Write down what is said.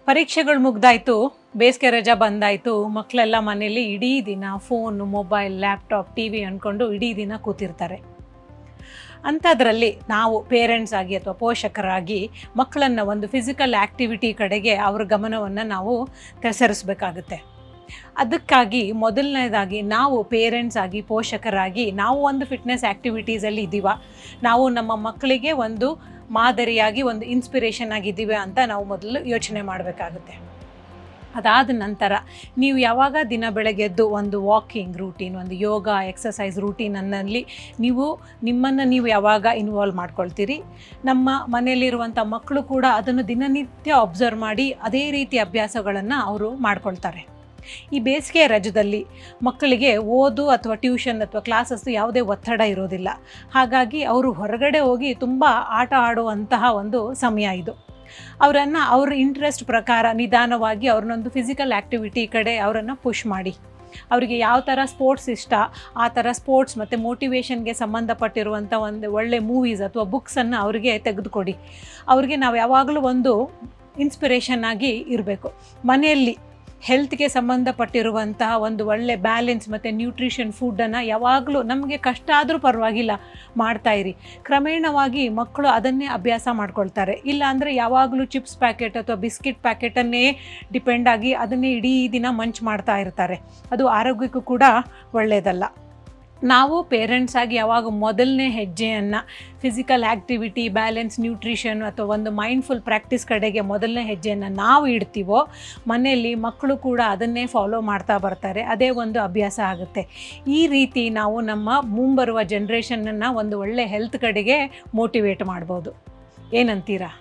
ಪರೀಕ್ಷೆಗಳು ಮುಗ್ದಾಯಿತು, ಬೇಸಿಗೆ ರಜಾ ಬಂದಾಯಿತು, ಮಕ್ಕಳೆಲ್ಲ ಮನೇಲಿ ಇಡೀ ದಿನ phone, mobile, laptop, T V ಅಂದ್ಕೊಂಡು ಇಡೀ ದಿನ ಕೂತಿರ್ತಾರೆ. ಅಂಥದ್ರಲ್ಲಿ ನಾವು ಪೇರೆಂಟ್ಸ್ ಆಗಿ ಅಥವಾ ಪೋಷಕರಾಗಿ ಮಕ್ಕಳನ್ನು ಒಂದು ಫಿಸಿಕಲ್ ಆ್ಯಕ್ಟಿವಿಟಿ ಕಡೆಗೆ ಅವ್ರ ಗಮನವನ್ನು ನಾವು ಸರಿಸಬೇಕಾಗುತ್ತೆ. ಅದಕ್ಕಾಗಿ ಮೊದಲನೇದಾಗಿ ನಾವು ಪೇರೆಂಟ್ಸ್ ಆಗಿ ಪೋಷಕರಾಗಿ ನಾವು ಒಂದು ಫಿಟ್ನೆಸ್ ಆ್ಯಕ್ಟಿವಿಟೀಸಲ್ಲಿ ಇದ್ದೀವ, ನಾವು ನಮ್ಮ ಮಕ್ಕಳಿಗೆ ಒಂದು ಮಾದರಿಯಾಗಿ ಒಂದು ಇನ್ಸ್ಪಿರೇಷನ್ ಆಗಿದ್ದೀವಿ ಅಂತ ನಾವು ಮೊದಲು ಯೋಚನೆ ಮಾಡಬೇಕಾಗುತ್ತೆ. ಅದಾದ ನಂತರ ನೀವು ಯಾವಾಗ ದಿನ ಬೆಳಗ್ಗೆದ್ದು ಒಂದು ವಾಕಿಂಗ್ ರೂಟೀನ್, ಒಂದು ಯೋಗ ಎಕ್ಸಸೈಸ್ ರೂಟೀನಲ್ಲಿ ನಿಮ್ಮನ್ನು ನೀವು ಯಾವಾಗ ಇನ್ವಾಲ್ವ್ ಮಾಡ್ಕೊಳ್ತೀರಿ, ನಮ್ಮ ಮನೆಯಲ್ಲಿರುವಂಥ ಮಕ್ಕಳು ಕೂಡ ಅದನ್ನು ದಿನನಿತ್ಯ ಅಬ್ಸರ್ವ್ ಮಾಡಿ ಅದೇ ರೀತಿ ಅಭ್ಯಾಸಗಳನ್ನು ಅವರು ಮಾಡ್ಕೊಳ್ತಾರೆ. ಈ ಬೇಸಿಗೆ ರಜದಲ್ಲಿ ಮಕ್ಕಳಿಗೆ ಓದು ಅಥವಾ ಟ್ಯೂಷನ್ ಅಥವಾ ಕ್ಲಾಸಸ್ ಯಾವುದೇ ಒತ್ತಡ ಇರೋದಿಲ್ಲ. ಹಾಗಾಗಿ ಅವರು ಹೊರಗಡೆ ಹೋಗಿ ತುಂಬ ಆಟ ಆಡುವಂತಹ ಒಂದು ಸಮಯ ಇದು. ಅವರನ್ನು ಅವ್ರ ಇಂಟ್ರೆಸ್ಟ್ ಪ್ರಕಾರ ನಿಧಾನವಾಗಿ ಅವ್ರನ್ನೊಂದು ಫಿಸಿಕಲ್ ಆ್ಯಕ್ಟಿವಿಟಿ ಕಡೆ ಅವರನ್ನು ಪುಷ್ ಮಾಡಿ. ಅವರಿಗೆ ಯಾವ ಥರ ಸ್ಪೋರ್ಟ್ಸ್ ಇಷ್ಟ ಆ ಥರ ಸ್ಪೋರ್ಟ್ಸ್ ಮತ್ತು ಮೋಟಿವೇಶನ್ಗೆ ಸಂಬಂಧಪಟ್ಟಿರುವಂಥ ಒಂದು ಒಳ್ಳೆ ಮೂವೀಸ್ ಅಥವಾ ಬುಕ್ಸನ್ನು ಅವರಿಗೆ ತೆಗೆದುಕೊಡಿ. ಅವ್ರಿಗೆ ನಾವು ಯಾವಾಗಲೂ ಒಂದು ಇನ್ಸ್ಪಿರೇಷನ್ ಆಗಿ ಇರಬೇಕು. ಮನೆಯಲ್ಲಿ ಹೆಲ್ತ್ಗೆ ಸಂಬಂಧಪಟ್ಟಿರುವಂತಹ ಒಂದು ಒಳ್ಳೆ ಬ್ಯಾಲೆನ್ಸ್ ಮತ್ತು ನ್ಯೂಟ್ರಿಷನ್ ಫುಡ್ಡನ್ನು ಯಾವಾಗಲೂ ನಮಗೆ ಕಷ್ಟ ಆದರೂ ಪರವಾಗಿಲ್ಲ ಮಾಡ್ತಾಯಿರಿ. ಕ್ರಮೇಣವಾಗಿ ಮಕ್ಕಳು ಅದನ್ನೇ ಅಭ್ಯಾಸ ಮಾಡ್ಕೊಳ್ತಾರೆ. ಇಲ್ಲ ಅಂದರೆ ಯಾವಾಗಲೂ ಚಿಪ್ಸ್ ಪ್ಯಾಕೆಟ್ ಅಥವಾ ಬಿಸ್ಕಿಟ್ ಪ್ಯಾಕೆಟನ್ನೇ ಡಿಪೆಂಡ್ ಆಗಿ ಅದನ್ನೇ ಇಡೀ ದಿನ ಮಂಚ್ ಮಾಡ್ತಾ ಇರ್ತಾರೆ. ಅದು ಆರೋಗ್ಯಕ್ಕೂ ಕೂಡ ಒಳ್ಳೆಯದಲ್ಲ. ನಾವು ಪೇರೆಂಟ್ಸ್ ಆಗಿ ಯಾವಾಗ ಮೊದಲನೇ ಹೆಜ್ಜೆಯನ್ನು ಫಿಸಿಕಲ್ ಆ್ಯಕ್ಟಿವಿಟಿ, ಬ್ಯಾಲೆನ್ಸ್, ನ್ಯೂಟ್ರಿಷನ್ ಅಥವಾ ಒಂದು ಮೈಂಡ್ಫುಲ್ ಪ್ರಾಕ್ಟೀಸ್ ಕಡೆಗೆ ಮೊದಲನೇ ಹೆಜ್ಜೆಯನ್ನು ನಾವು ಇಡ್ತೀವೋ, ಮನೆಯಲ್ಲಿ ಮಕ್ಕಳು ಕೂಡ ಅದನ್ನೇ ಫಾಲೋ ಮಾಡ್ತಾ ಬರ್ತಾರೆ. ಅದೇ ಒಂದು ಅಭ್ಯಾಸ ಆಗುತ್ತೆ. ಈ ರೀತಿ ನಾವು ನಮ್ಮ ಮುಂಬರುವ ಜನ್ರೇಷನನ್ನು ಒಂದು ಒಳ್ಳೆ ಹೆಲ್ತ್ ಕಡೆಗೆ ಮೋಟಿವೇಟ್ ಮಾಡ್ಬೋದು. ಏನಂತೀರಾ?